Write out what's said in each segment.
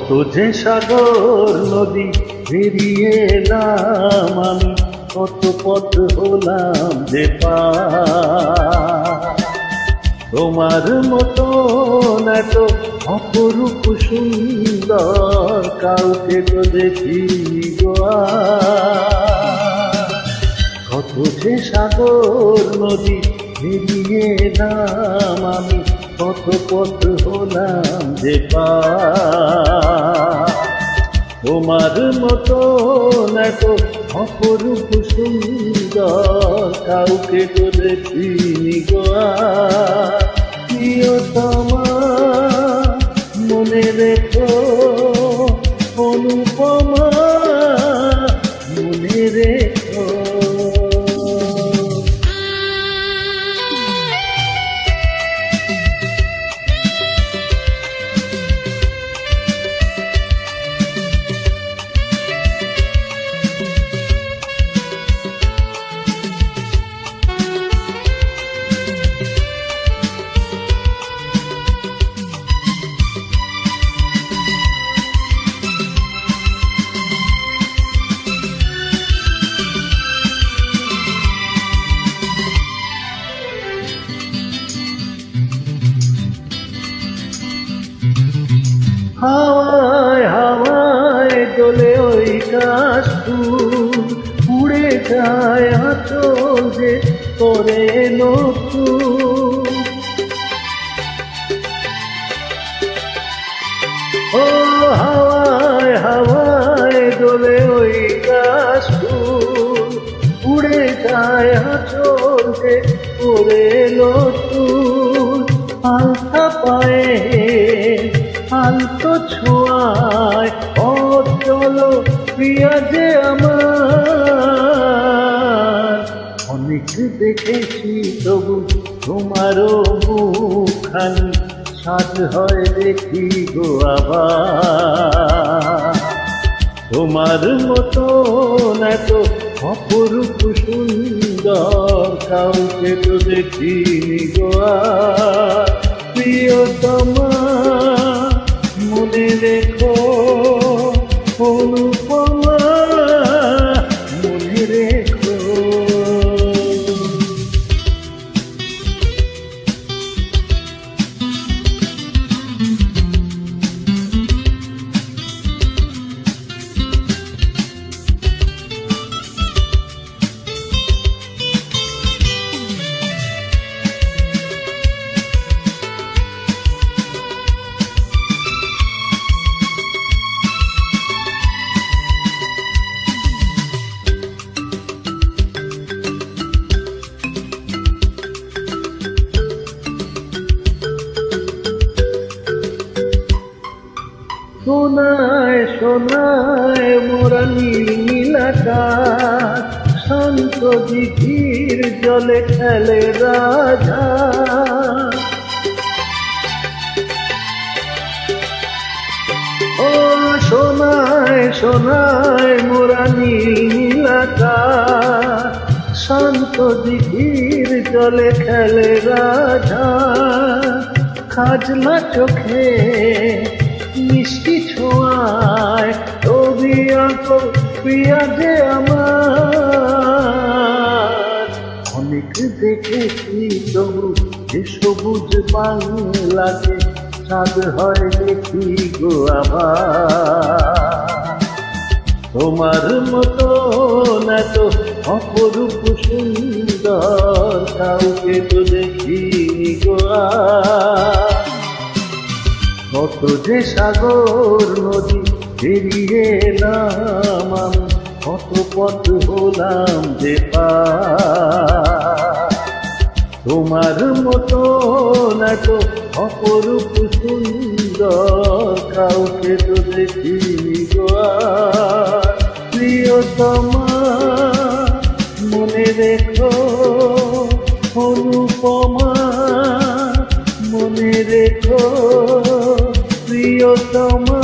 কত যে সাগর নদী পেরিয়ে এলাম আমি, কত পথ হলাম যে পার। তোমার মতন এত অপরূপ সুন্দর কাউকে তো দেখিনি গো আর। কত যে সাগর নদী পেরিয়ে এলাম আমি, কত পথ হলাম যে পার। তোমার মতন এত অপরূপ সুন্দর কাউকে তো দেখিনি গো আর। প্রিয়তমা মনে রেখো, অনুপমা মনে রেখো। হাওয়ায় হাওয়ায় দোলে ওই কাশফুল, উড়ে যায় আঁচল যে করে নতুন। ও হাওয়ায় হাওয়ায় দোলে ওই কাশফুল, উড়ে যায় আঁচল যে করে নতুন। আলতা পায়ে আলতো ছোঁয়ায় পথ চলো প্রিয়া যে আমার। অনেক দেখেছি তবু তোমারও মুখখানি, সাজ হয় দেখি গো আবার। তোমার মতন এত অপরূপ সুন্দর কাউকে তো দেখিনি গো আর। প্রিয়তমা মনে রেখো, অনুপমা মনে রেখো। সোনায় সোনায় মোরা নীল আকাশ, শান্ত দিঘির জলে খেলে রাজা। ও সোনায় সোনায় মোরা নীল আকাশ, শান্ত দিঘির জলে খেলে রাজা। খাজলা চোখে মিষ্টি ছোঁয়ায় ছবি আঁকো প্রিয়া যে আমার। অনেক দেখেছি তবু যে সবুজ বাংলাকে সাদ হয় দেখি গো আবার। তোমার মতন এত অপরূপ সুন্দর কাউকে তো দেখিনি গো আর। কত যে সাগর নদী পেরিয়ে এলাম আমি, কত পথ হলাম যে পার। তোমার মতন এত অপরূপ সুন্দর কাউকে তো দেখিনি গো আর। প্রিয়তমা মনে রেখো, অনুপমা মনে রেখো। প্রিয়তমা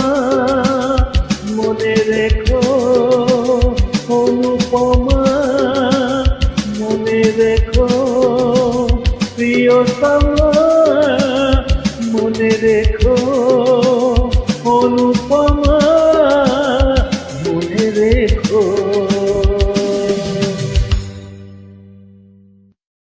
মনে রেখো, অনুপমা মনে রেখো। প্রিয়তমা মনে রেখো, অনুপমা।